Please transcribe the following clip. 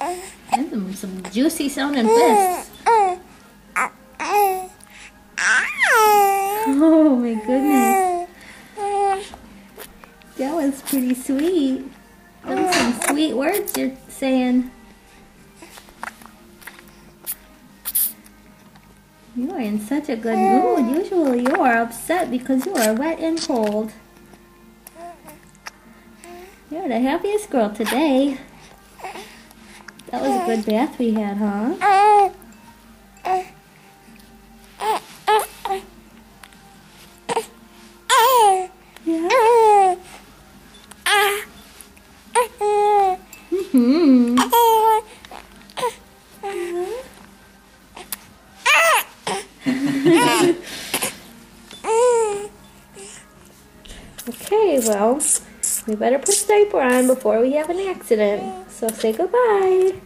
And some juicy sounding fists. Oh my goodness. That was pretty sweet. Those are some sweet words you're saying. You are in such a good mood. Usually you are upset because you are wet and cold. You're the happiest girl today. That was a good bath we had, huh? Yeah. Mm-hmm. Okay, well, we better put the diaper on before we have an accident. So say goodbye.